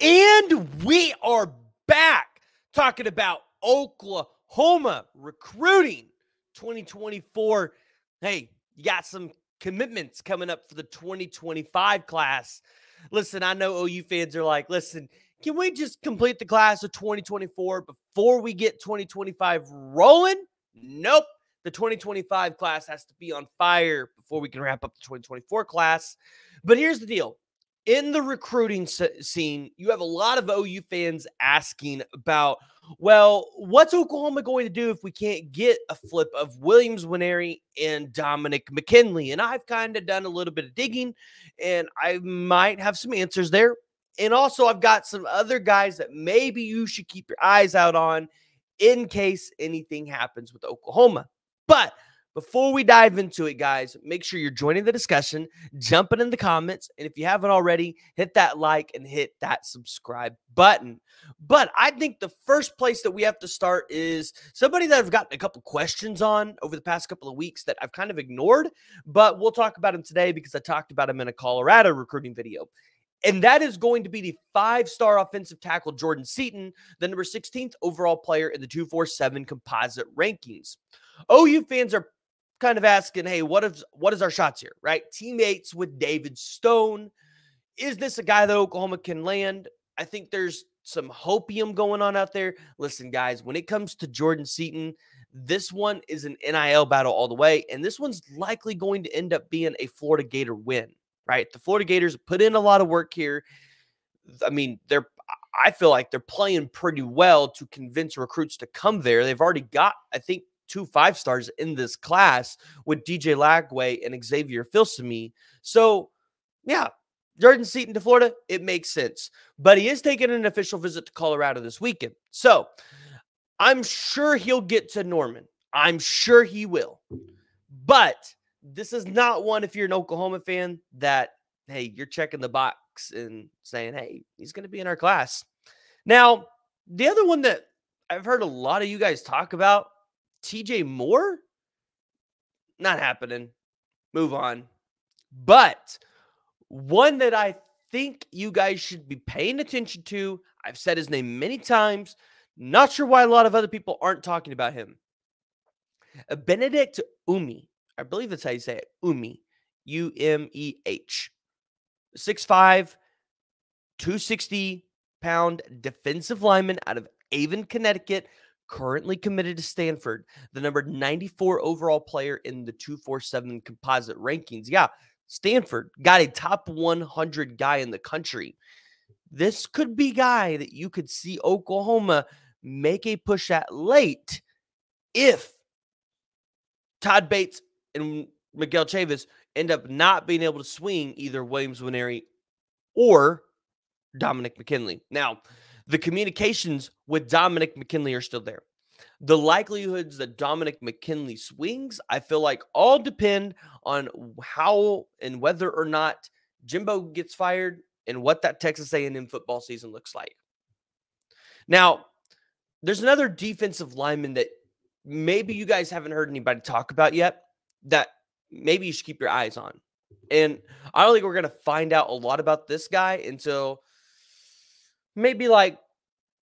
And we are back talking about Oklahoma recruiting 2024. Hey, you got some commitments coming up for the 2025 class. Listen, I know OU fans are like, listen, can we just complete the class of 2024 before we get 2025 rolling? Nope. The 2025 class has to be on fire before we can wrap up the 2024 class. But here's the deal. In the recruiting scene, you have a lot of OU fans asking about, well, what's Oklahoma going to do if we can't get a flip of Williams Winery and Dominic McKinley? And I've kind of done a little bit of digging, and I might have some answers there. And also, I've got some other guys that maybe you should keep your eyes out on in case anything happens with Oklahoma. But before we dive into it, guys, make sure you're joining the discussion, jumping in the comments, and if you haven't already, hit that like and hit that subscribe button. But I think the first place that we have to start is somebody that I've gotten a couple questions on over the past couple of weeks that I've kind of ignored, but we'll talk about him today because I talked about him in a Colorado recruiting video. And that is going to be the 5-star offensive tackle Jordan Seaton, the number 16th overall player in the 247 composite rankings. OU fans are kind of asking, hey, what is our shots here, right? Teammates with David Stone. Is this a guy that Oklahoma can land? I think there's some hopium going on out there. Listen, guys, when it comes to Jordan Seaton, this one is an NIL battle all the way, and this one's likely going to end up being a Florida Gator win, right? The Florida Gators put in a lot of work here. I mean, I feel like they're playing pretty well to convince recruits to come there. They've already got, I think, 2 5-stars in this class with DJ Lagway and Xavier Filsamy. So, yeah, Jordan Seaton to Florida, it makes sense. But he is taking an official visit to Colorado this weekend. So, I'm sure he'll get to Norman. I'm sure he will. But this is not one, if you're an Oklahoma fan, that, hey, you're checking the box and saying, hey, he's going to be in our class. Now, the other one that I've heard a lot of you guys talk about, TJ Moore, not happening. Move on. But one that I think you guys should be paying attention to, I've said his name many times, not sure why a lot of other people aren't talking about him. Benedict Umi. I believe that's how you say it. Umi. U-M-E-H. 6'5", 260-pound defensive lineman out of Avon, Connecticut, currently committed to Stanford, the number 94 overall player in the 247 composite rankings. Yeah, Stanford got a top 100 guy in the country. This could be a guy that you could see Oklahoma make a push at late if Todd Bates and Miguel Chavis end up not being able to swing either Williams Winery or Dominic McKinley. Now, the communications with Dominic McKinley are still there. The likelihoods that Dominic McKinley swings, I feel like all depend on how and whether or not Jimbo gets fired and what that Texas A&M football season looks like. Now, there's another defensive lineman that maybe you guys haven't heard anybody talk about yet that maybe you should keep your eyes on. And I don't think we're going to find out a lot about this guy until maybe like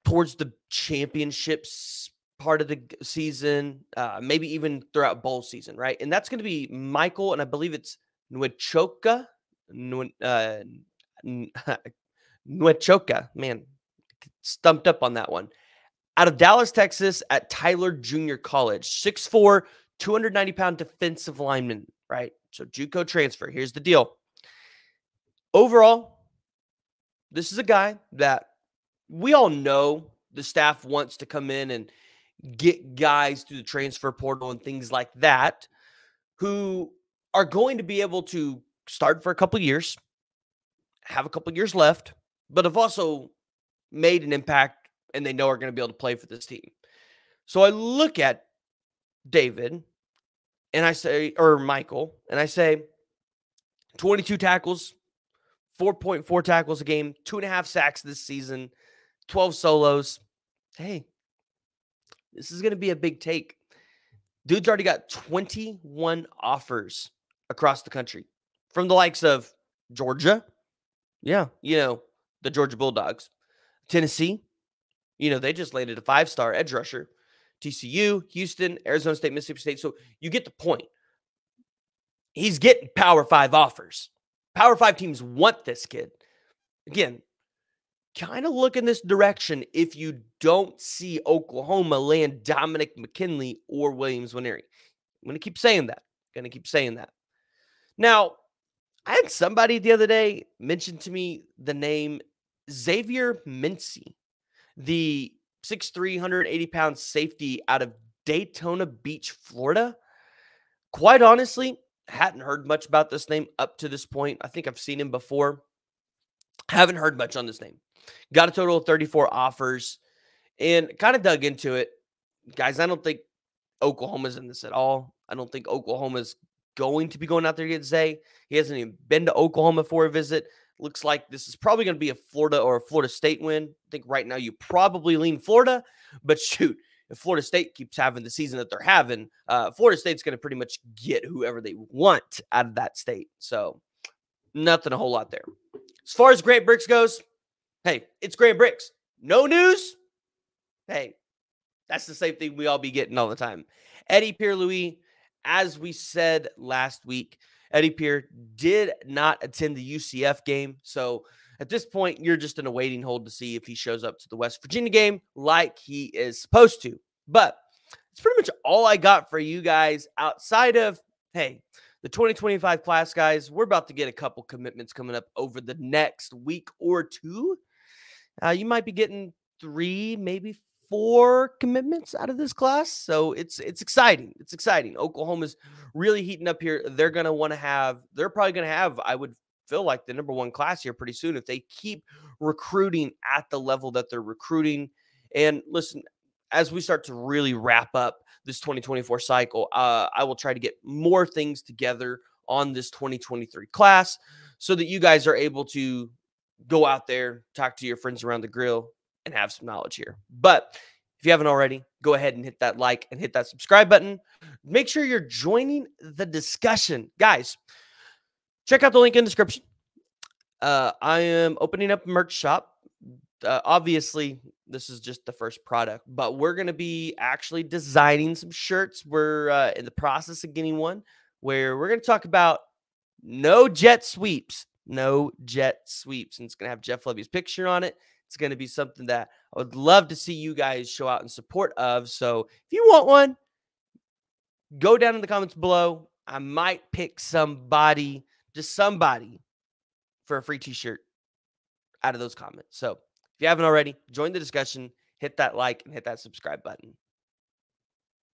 towards the championships part of the season, maybe even throughout bowl season, right? And that's going to be Michael, and I believe it's Nwechoka. Nwechoka, man, stumped up on that one. Out of Dallas, Texas at Tyler Junior College, 6'4", 290-pound defensive lineman, right? So JUCO transfer. Here's the deal. Overall, this is a guy that we all know the staff wants to come in and get guys through the transfer portal and things like that who are going to be able to start for a couple years, have a couple years left, but have also made an impact and they know are going to be able to play for this team. So I look at David and I say, or Michael, and I say 22 tackles, 4.4 tackles a game, 2.5 sacks this season, 12 solos. Hey, this is going to be a big take. Dude's already got 21 offers across the country from the likes of Georgia. Yeah, you know, the Georgia Bulldogs. Tennessee, they just landed a 5-star edge rusher. TCU, Houston, Arizona State, Mississippi State. So you get the point. He's getting Power 5 offers. Power 5 teams want this kid. Again, kind of look in this direction if you don't see Oklahoma land Dominic McKinley or Williams Nwaneri. I'm going to keep saying that. Now, I had somebody the other day mention to me the name Xavier Mincy, the 6'3", 180-pound safety out of Daytona Beach, Florida. Quite honestly, hadn't heard much about this name up to this point. I think I've seen him before. Haven't heard much on this name. Got a total of 34 offers and kind of dug into it. Guys, I don't think Oklahoma's in this at all. I don't think Oklahoma's going to be going out there to get Zay. He hasn't even been to Oklahoma for a visit. Looks like this is probably going to be a Florida or a Florida State win. I think right now you probably lean Florida, but shoot, if Florida State keeps having the season that they're having, Florida State's going to pretty much get whoever they want out of that state. So nothing a whole lot there. As far as Grant Bricks goes, hey, it's Grant Bricks. No news? Hey, that's the same thing we all be getting all the time. Eddie Pierre-Louis, as we said last week, Eddie Pierre did not attend the UCF game. So at this point, you're just in a waiting hold to see if he shows up to the West Virginia game like he is supposed to. But it's pretty much all I got for you guys outside of, hey, the 2025 class, guys. We're about to get a couple commitments coming up over the next week or two. You might be getting 3, maybe 4 commitments out of this class. So it's exciting. It's exciting. Oklahoma's really heating up here. They're probably going to have, I would feel like, the #1 class here pretty soon if they keep recruiting at the level that they're recruiting. And listen, as we start to really wrap up this 2024 cycle, I will try to get more things together on this 2023 class so that you guys are able to go out there, talk to your friends around the grill, and have some knowledge here. But if you haven't already, go ahead and hit that like and hit that subscribe button. Make sure you're joining the discussion. Guys, check out the link in the description. I am opening up a merch shop. Obviously, this is just the first product, but we're going to be actually designing some shirts. We're in the process of getting one where we're going to talk about no jet sweeps. No jet sweeps. And it's going to have Jeff Levy's picture on it. It's going to be something that I would love to see you guys show out in support of. So if you want one, go down in the comments below. I might pick somebody, just somebody, for a free t-shirt out of those comments. So if you haven't already, join the discussion, hit that like, and hit that subscribe button.